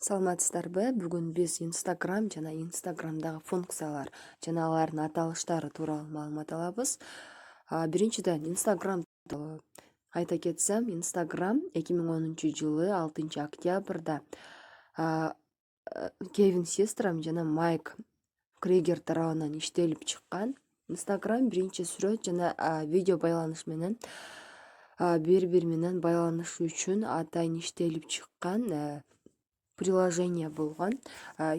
Саламатсыздарбы? Бүгүн биз Instagram жана Instagramдагы функциялар жана алардын аталыштары тууралуу маалымат алабыз. Биринчиден Instagram тууралуу айта кетсем, Instagram 2010-жылы 6-октябрда Кевин Систром жана Майк Кригер тарабынан иштелип чыккан. Instagram биринчи сүрөт жана видео байланыш менен бири-бири менен байланыш үчүн атайын иштелип чыккан приложение болгон.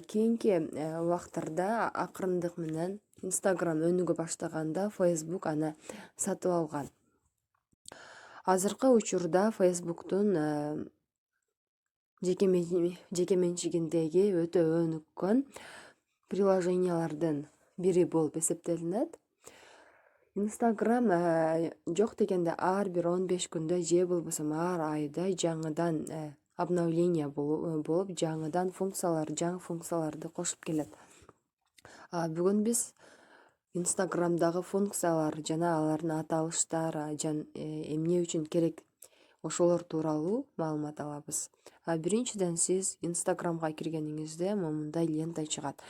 Кийинки убактарда акырындык менен Instagram өнүгө баштаганда Facebook аны сатып алган. Азыркы учурда Facebooktун жеке менчигиндеги өтө өнүккөн приложениялардын бири болуп эсептелинет. Instagram жок дегенде ар бир 15 күндө же болбосо ар айда жаңыдан обновление болуп жаңы функцияларды кошуп келет. Бүгүн биз Instagramдагы функциялар жана алардын аталыштары эмне үчүн керек ошолор тууралуу маалымат алабыз. Биринчиден сиз Instagramга киргениңизде мындай лента чыгат.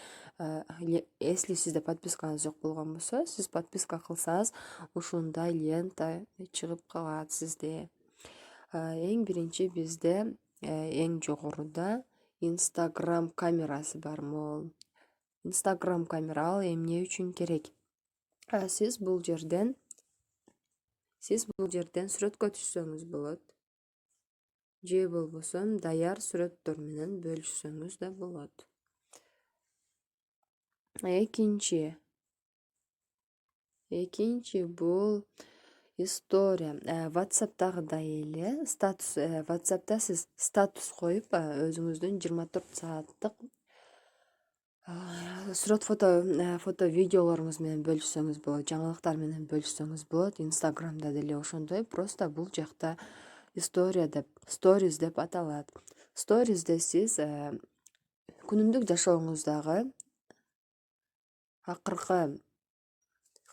Если сизде подпискаңыз жок болгон болсо, сиз подписка кылсаңыз ушундай лента чыгып калат сизде. Эң биринчи бизде эң жогоруда Instagram камерасы бар. Могул Instagram камера ал эмне үчүн керек? Сиз бул жерден сүрөткө түшсөңүз болот. Же болбосо даяр сүрөттөр менен бөлүшсөңүз да болот. Экинчи бул история. WhatsApp'тагыдай эле WhatsApp'та сиз статус коюп, өзүңүздүн 24 сааттык сүрөт, фото, видеолоруңуз менен бөлүшсөңүз болот, жаңылыктар менен бөлүшсөңүз болот. Instagram'да деле ошондой, просто бул жакта stories деп аталат. Stories'де сиз күнүмдүк жашооңуздагы акыркы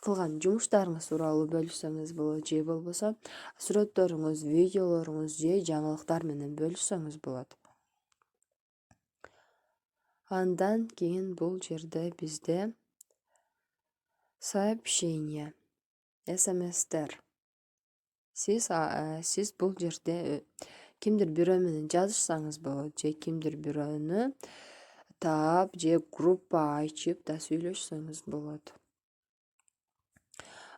кылган жумуштарыңыз тууралуу бөлүшсөңүз болот, же болбосо сүрөттөрүңүз, видеолоруңуз же жаңылыктар менен бөлүшсөңүз болот. Андан кийин бул жерде бизде сообщение, SMS-тер. Сиз бул жерде кимдир бирөө менен жазышсаңыз болот, же кимдир бирөөнү таап, же группа ачып да сүйлөшсөңүз болот.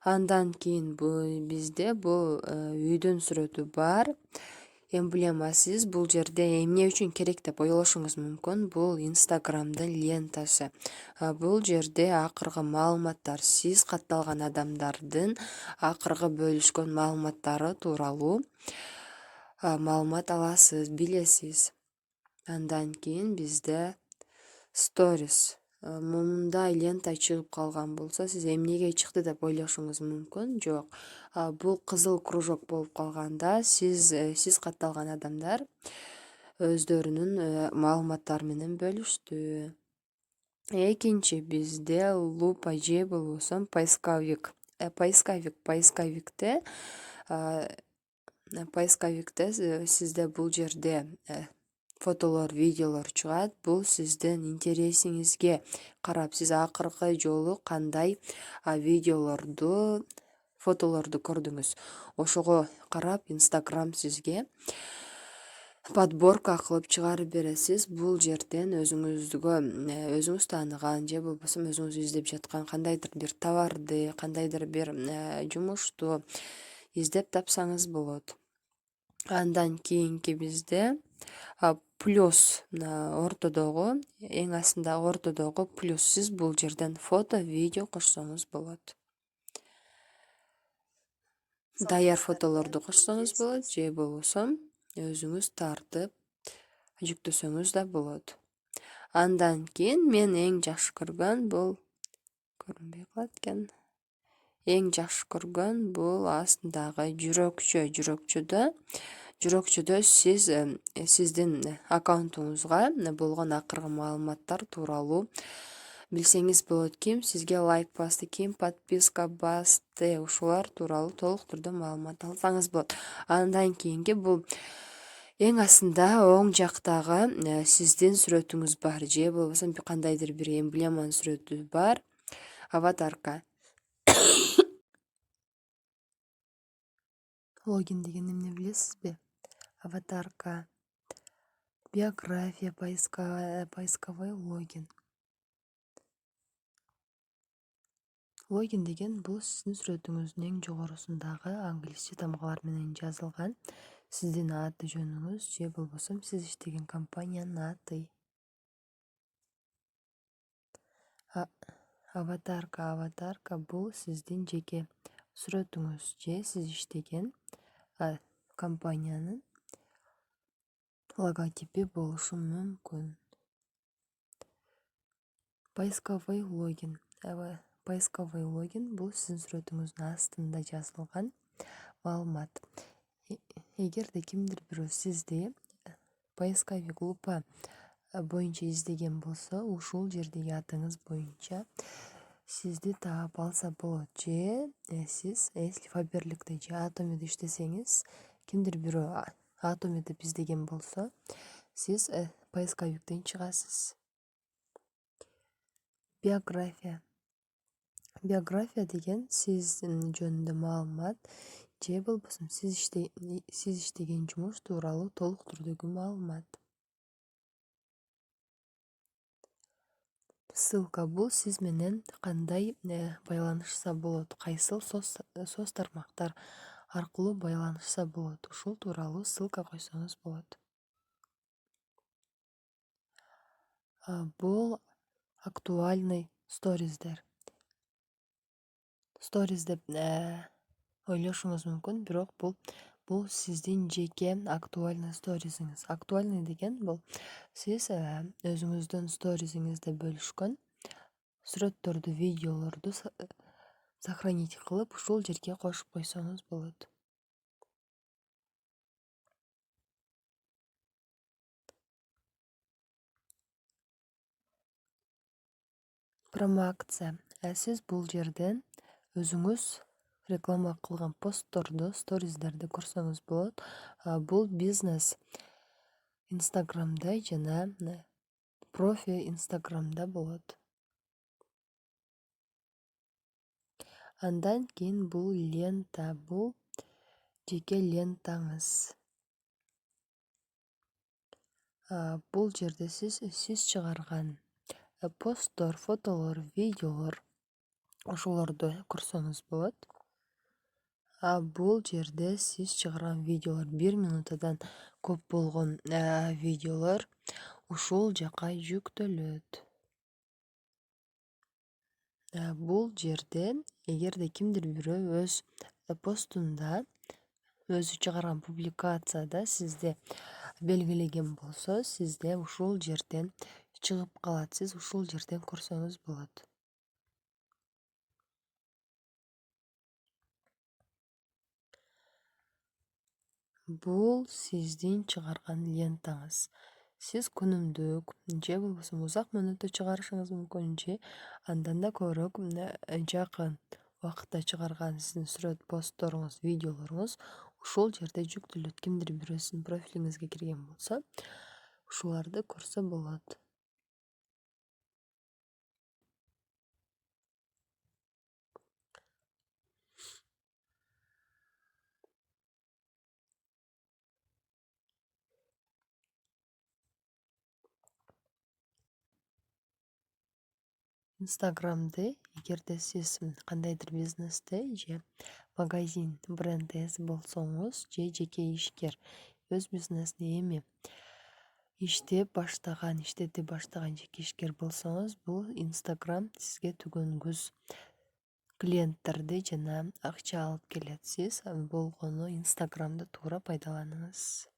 Андан кийин бизде бул үйдүн сүрөтү бар. Эмблема. Сиз бул жерде эмне үчүн керек деп ойлошуңуз мүмкүн. Бул Instagram'дын лентасы. Бул жерде акыркы маалыматтар, сиз катталган адамдардын акыркы бөлүшкөн маалыматтары тууралуу маалымат аласыз, билесиз. Андан кийин бизде Stories. Мындай лента чыгып калган болсо, сиз эмнеге чыкты деп ойлошуңуз мүмкүн. Жок. Бул кызыл кружок болуп калганда, сиз катталган адамдар өздөрүнүн маалыматтары менен бөлүштү. Экинчи бизде лупа же болбосо поисковик. Поисковикте сизде бул жерде фотолор, видеолор чыгат. Бул сиздин интересиңизге карап, сиз акыркы жолу кандай видеолорду, фотолорду көрдүңүз. Ошого карап Instagram сизге подборка кылып чыгарып берет. Сиз бул жерден өзүңүз тааныган же болбосо өзүңүз издеп жаткан кандайдыр бир товарды, кандайдыр бир жумушту издеп тапсаңыз болот. Андан кийинки бизде плюс, ортодогу, эң астындагы ортодогу плюс. Сиз бул жерден фото, видео кошсоңуз болот. Даяр фотолорду кошсоңуз болот, же болбосо өзүңүз тартып жүктөсөңүз да болот. Андан кийин мен эң жакшы көргөн бул көрүнбөй калат экен. Эң жакшы көргөн бул астындагы жүрөкчөдө сиздин аккаунтуңузга болгон акыркы маалыматтар тууралуу билсеңиз болот. Ким сизге лайк басты, ким подписка басты, ушулар тууралуу толук түрдө маалымат алсаңыз болот. Андан кийинки бул Эң астында оң жактагы сиздин сүрөтүңүз бар же болбосо кандайдыр бир эмблеманын сүрөтү бар. Аватарка. Логин деген эмне билесизби? Аватарка. Биография, поисковой логин. Логин деген бул сиздин сүрөтүңүздүн эң жогорусундагы англисче тамгалар менен жазылган сиздин аты жөнүңүз же болбосо сиз иштеген компаниянын аты. Аватарка бул сиздин жеке сүрөтүңүз же сиз иштеген компаниянын логотипи болушу мүмкүн. Поисковой логин. Поисковой логин бул сиздин сүрөтүңүздүн астында жазылган маалымат. Эгерде кимдир бирөө сизди поисковик лупа боюнча издеген болсо, ушул жердеги атыңыз боюнча сизди таап алса болот. Же сиз если Фаберликте же Атомеде иштесеңиз, кимдир бирөө Атоме деп издеген болсо, сиз поисковиктен чыгасыз. Биография. Биография деген сиздин жөнүндө маалымат же болбосо сиз иштеген жумуш тууралуу толук түрдөгү маалымат. Ссылка бул сиз менен кандай байланышса болот, кайсыл соц тармактар аркылуу байланышса болот, ушул тууралуу ссылка койсоңуз болот. Бул актуальный сториздер. Сторис деп ойлошуңуз мүмкүн, бирок бул сиздин жеке актуальный сторисиңиз. Актуальный деген бул сиз өзүңүздүн сторисиңизде бөлүшкөн сүрөттөрдү, видеолорду сохранить кылып, ушул жерге кошуп койсоңуз болот. Промоакция. Сиз бул жерден өзүңүз реклама кылган постторду, сториздерди көрсөңүз болот. Бул бизнес Инстаграмда жана профи Инстаграмда болот. Андан кийин бул лента, бул жеке лентаңыз. Бул жерде сиз чыгарган посттор, фотолор, видеолор ошолорду көрсөңүз болот. Бул жерде сиз чыгарган видеолор 1 минутадан көп болгон видеолор ушул жака жүктөлөт. Бул жерде эгерде кимдир бирөө өз постунда, өзү чыгарган публикацияда сизди белгилеген болсо, сизде ушул жерден чыгып калат. Сиз ушул жерден көрсөңүз болот. Бул сиздин чыгарган лентаңыз. Сиз күнүмдүк же болбосо узак мөөнөттө чыгарышыңыз мүмкүн, же андан да көбүрөөк жакын убакытта чыгарган сиздин сүрөт постторуңуз, видеолоруңуз ушул жерде жүктөлөт. Кимдир бирөө сиздин профилиңизге кирген болсо, ушуларды көрсө болот. Инстаграмды эгерде сиз кандайдыр бизнесте же магазин, бренд ээси болсоңуз, же жеке ишкер өз бизнесин эми иштетип баштаган жеке ишкер болсоңуз, бул Инстаграм сизге түгөнгүс клиенттерди жана акча алып келет. Сиз болгону Инстаграмды туура пайдаланыңыз.